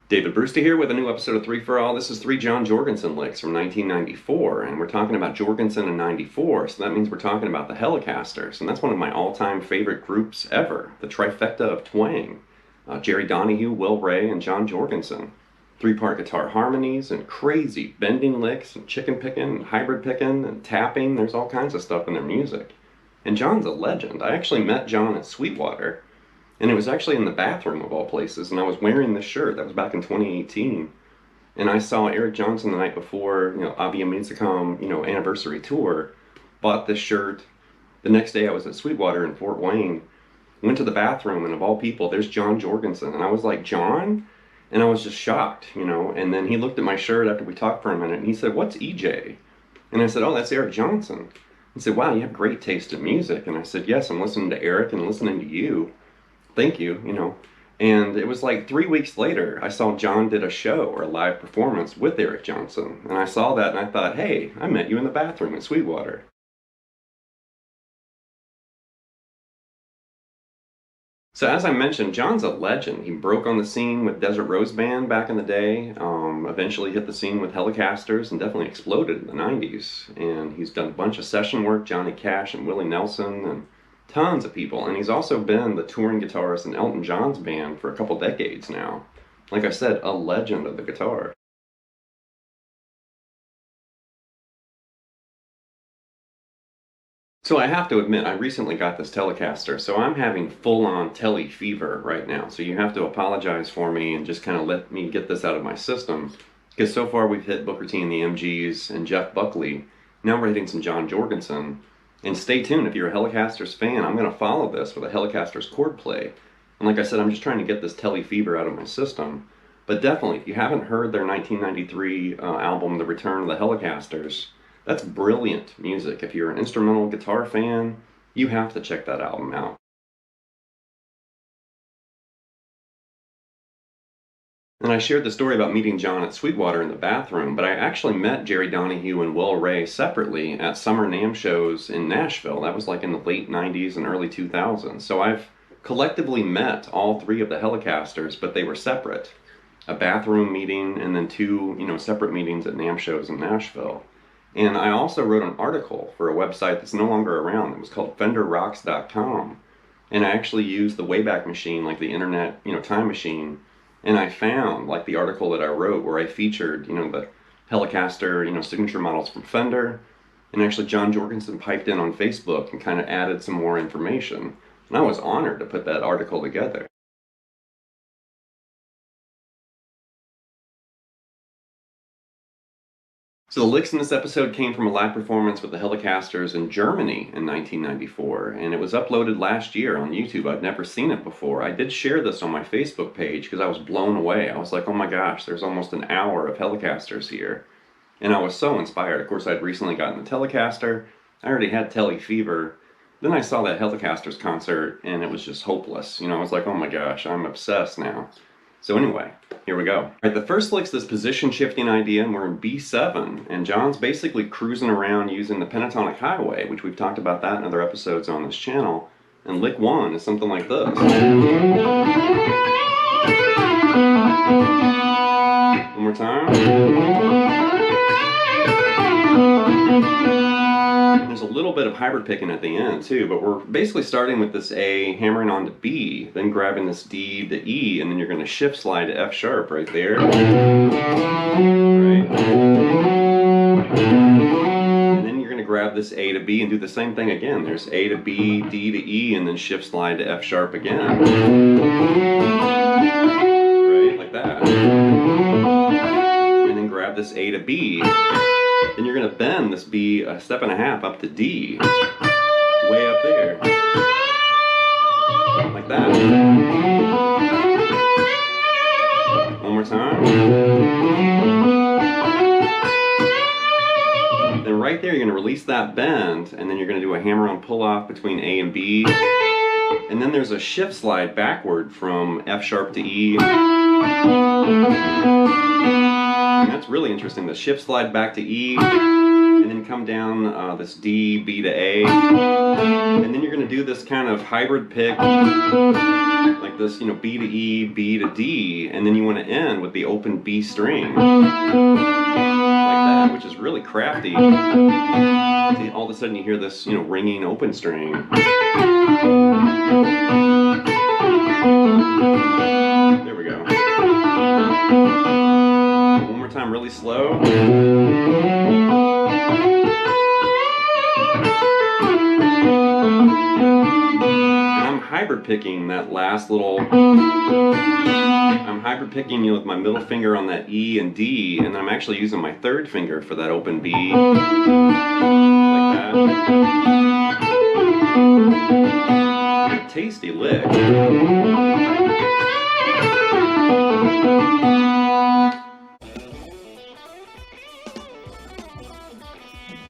David Brewster here with a new episode of 3 for All. This is 3 John Jorgenson licks from 1994, and we're talking about Jorgenson in 94, so that means we're talking about the Hellecasters, and that's one of my all-time favorite groups ever, the trifecta of Twang. Jerry Donahue, Will Ray, and John Jorgenson. 3-part guitar harmonies, and crazy bending licks, and chicken picking, and hybrid picking, and tapping. There's all kinds of stuff in their music. And John's a legend. I actually met John at Sweetwater, and it was actually in the bathroom of all places, and I was wearing this shirt. That was back in 2018. And I saw Eric Johnson the night before, Avia Musicom, anniversary tour. Bought this shirt. The next day I was at Sweetwater in Fort Wayne. Went to the bathroom, and of all people, there's John Jorgenson. And I was like, John? And I was just shocked, And then he looked at my shirt after we talked for a minute, and he said, "What's EJ?" And I said, "Oh, that's Eric Johnson." He said, "Wow, you have great taste in music." And I said, "Yes, I'm listening to Eric and listening to you. Thank you, And it was like 3 weeks later, I saw John did a show or a live performance with Eric Johnson. And I saw that and I thought, hey, I met you in the bathroom at Sweetwater. So as I mentioned, John's a legend. He broke on the scene with Desert Rose Band back in the day, eventually hit the scene with Hellecasters, and definitely exploded in the 90s. And he's done a bunch of session work, Johnny Cash and Willie Nelson, and tons of people, and he's also been the touring guitarist in Elton John's band for a couple decades now. Like I said, a legend of the guitar. So I have to admit, I recently got this Telecaster, so I'm having full-on Tele fever right now. So you have to apologize for me and just kind of let me get this out of my system. Because so far we've hit Booker T and the MGs and Jeff Buckley. Now we're hitting some John Jorgenson. And stay tuned, if you're a Hellecasters fan, I'm going to follow this with a Hellecasters chord play. And like I said, I'm just trying to get this Tele-Fever out of my system. But definitely, if you haven't heard their 1993 album, The Return of the Hellecasters, that's brilliant music. If you're an instrumental guitar fan, you have to check that album out. And I shared the story about meeting John at Sweetwater in the bathroom, but I actually met Jerry Donahue and Will Ray separately at summer NAMM shows in Nashville. That was like in the late 90s and early 2000s. So I've collectively met all three of the Hellecasters, but they were separate. A bathroom meeting and then two, separate meetings at NAMM shows in Nashville. And I also wrote an article for a website that's no longer around. It was called FenderRocks.com. And I actually used the Wayback Machine, like the internet, time machine. And I found, like the article that I wrote, where I featured, the Hellecaster, signature models from Fender. And actually John Jorgenson piped in on Facebook and kind of added some more information. And I was honored to put that article together. So the licks in this episode came from a live performance with the Hellecasters in Germany in 1994, and it was uploaded last year on YouTube. I'd never seen it before. I did share this on my Facebook page because I was blown away. I was like, oh my gosh, there's almost an hour of Hellecasters here. And I was so inspired. Of course, I'd recently gotten the Telecaster. I already had Tele Fever. Then I saw that Hellecasters concert, and it was just hopeless. I was like, oh my gosh, I'm obsessed now. So anyway, here we go. All right, the first lick's this position shifting idea, and we're in B7, and John's basically cruising around using the Pentatonic Highway, which we've talked about that in other episodes on this channel, and lick 1 is something like this. One more time. There's a little bit of hybrid picking at the end too, but we're basically starting with this A, hammering on to B, then grabbing this D to E, and then you're going to shift slide to F sharp right there. Right. And then you're going to grab this A to B and do the same thing again. There's A to B, D to E, and then shift slide to F sharp again. Right, like that. And then grab this A to B. Then you're going to bend this B a step and a half up to D, way up there, like that. One more time. Then right there you're going to release that bend, and then you're going to do a hammer-on pull-off between A and B. And then there's a shift slide backward from F sharp to E. And that's really interesting. The shift slide back to E, and then come down this D, B to A. And then you're going to do this kind of hybrid pick, like like this, you know, B to E, B to D, and then you want to end with the open B string. Like that, which is really crafty. See, all of a sudden you hear this, you know, ringing open string. There we go. One more time, really slow. Hybrid picking that last little, I'm hybrid picking, you know, with my middle finger on that E and D, and then I'm actually using my third finger for that open B, like that. Tasty lick.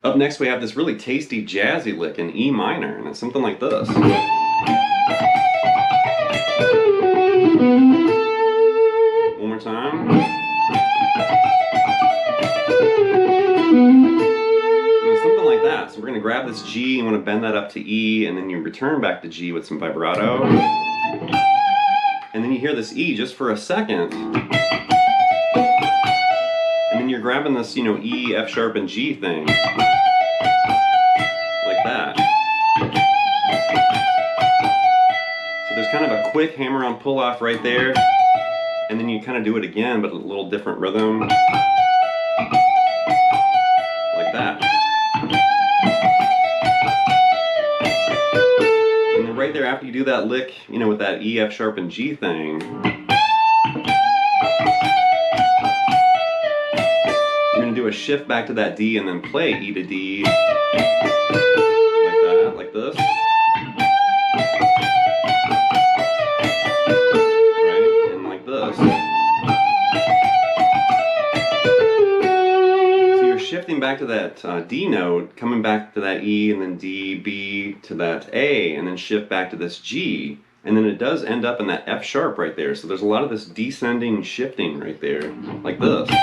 Up next we have this really tasty jazzy lick in E minor, and it's something like this. One more time. Something like that. So we're going to grab this G, you want to bend that up to E, and then you return back to G with some vibrato. And then you hear this E just for a second. And then you're grabbing this, you know, E, F sharp, and G thing. Like that. So there's kind of a quick hammer-on pull-off right there. And then you kind of do it again, but a little different rhythm. Like that. And then right there after you do that lick, you know, with that E, F sharp, and G thing, you're going to do a shift back to that D and then play E to D. Like that, like this. Shifting back to that D note, coming back to that E, and then D, B, to that A, and then shift back to this G, and then it does end up in that F sharp right there. So there's a lot of this descending shifting right there, like this. Right?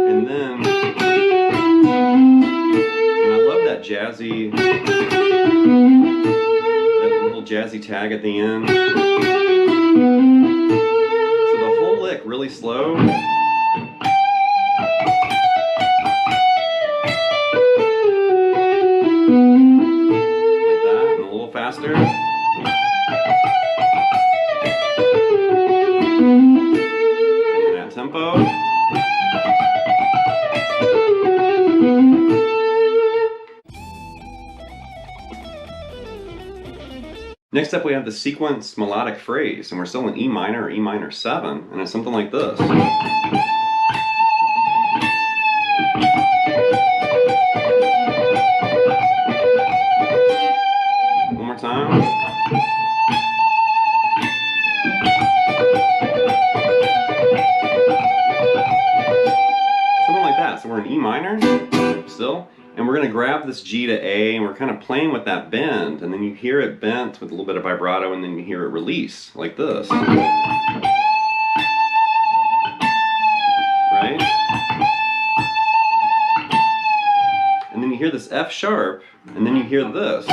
And then, and I love that jazzy, that little jazzy tag at the end. Really slow. Like that, and a little faster. And that tempo. Next up we have the sequence melodic phrase, and we're still in E minor or E minor 7, and it's something like this. One more time. Something like that. So we're in E minor still. And we're going to grab this G to A, and we're kind of playing with that bend, and then you hear it bent with a little bit of vibrato, and then you hear it release, like this. Right? And then you hear this F sharp, and then you hear this.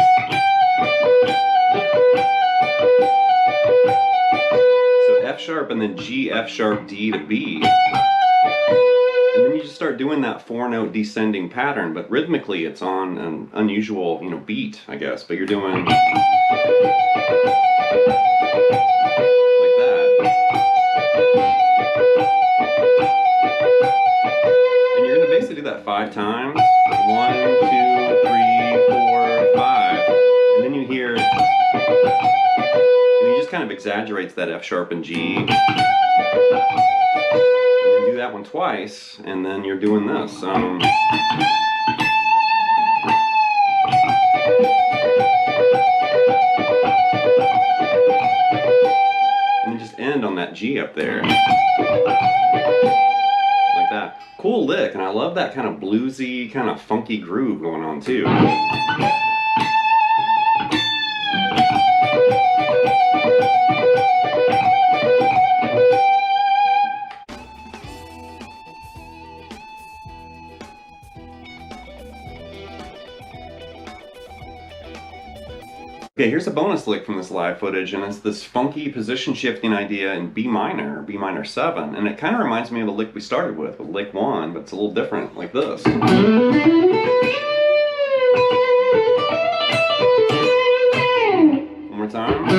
So F sharp, and then G, F sharp, D to B. And then you just start doing that 4-note descending pattern, but rhythmically it's on an unusual, you know, beat, I guess. But you're doing like that. And you're going to basically do that 5 times. 1, 2, 3, 4, 5. And then you hear, and he just kind of exaggerates that F sharp and G. That one twice, and then you're doing this. And then just end on that G up there. Like that. Cool lick, and I love that kind of bluesy, kind of funky groove going on too. Okay, here's a bonus lick from this live footage, and it's this funky position shifting idea in B minor, B minor 7, and it kind of reminds me of the lick we started with lick 1, but it's a little different, like this. One more time.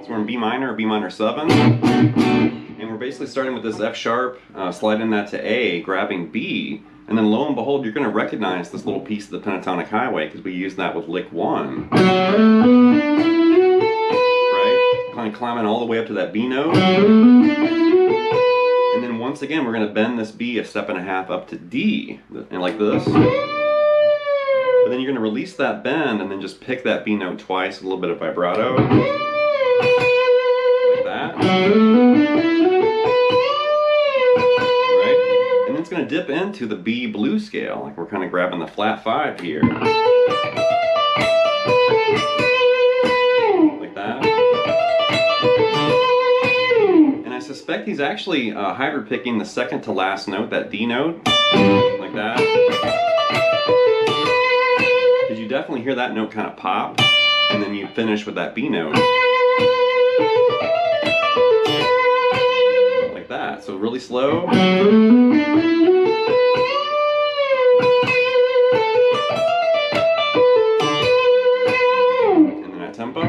So we're in B minor or B minor 7, and we're basically starting with this F sharp, sliding that to A, grabbing B, and then lo and behold, you're going to recognize this little piece of the Pentatonic Highway because we used that with lick 1. Right? Kind of climbing all the way up to that B note. And then once again, we're going to bend this B a step and a half up to D, and like this. But then you're going to release that bend and then just pick that B note twice, a little bit of vibrato. Like that. It's going to dip into the B blues scale, like we're kind of grabbing the flat 5 here. Like that. And I suspect he's actually hybrid picking the second to last note, that D note, like that. Because you definitely hear that note kind of pop, and then you finish with that B note. Like that, so really slow. Tempo.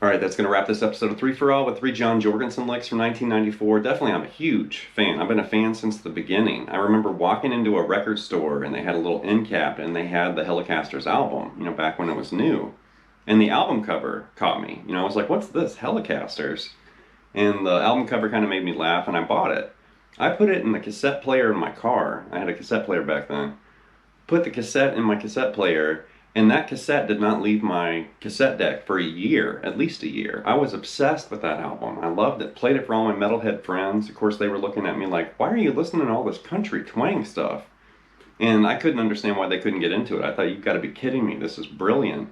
Alright, that's going to wrap this episode of 3 for All with 3 John Jorgenson licks from 1994. Definitely, I'm a huge fan. I've been a fan since the beginning. I remember walking into a record store and they had a little end cap and they had the Hellecasters album, you know, back when it was new. And the album cover caught me. You know, I was like, what's this? Hellecasters? And the album cover kind of made me laugh, and I bought it. I put it in the cassette player in my car. I had a cassette player back then. Put the cassette in my cassette player, and that cassette did not leave my cassette deck for a year, at least a year. I was obsessed with that album. I loved it. Played it for all my metalhead friends. Of course, they were looking at me like, why are you listening to all this country twang stuff? And I couldn't understand why they couldn't get into it. I thought, you've got to be kidding me. This is brilliant.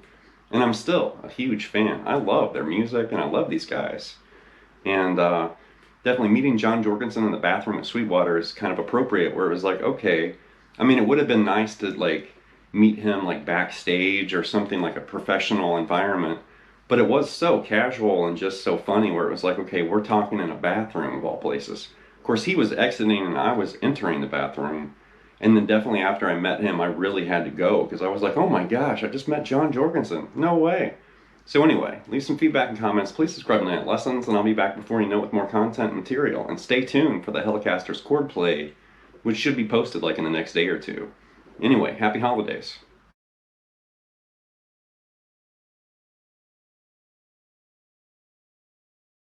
And I'm still a huge fan. I love their music, and I love these guys. And definitely meeting John Jorgenson in the bathroom at Sweetwater is kind of appropriate, where it was like, okay, I mean, it would have been nice to like meet him like backstage or something, like a professional environment, but it was so casual and just so funny, where it was like, okay, we're talking in a bathroom of all places. Of course, he was exiting and I was entering the bathroom, and then definitely after I met him, I really had to go because I was like, oh my gosh, I just met John Jorgenson. No way. So anyway, leave some feedback and comments. Please subscribe to Night Lessons, and I'll be back before you know with more content and material. And stay tuned for the Hellecasters chord play, which should be posted like in the next day or two. Anyway, happy holidays.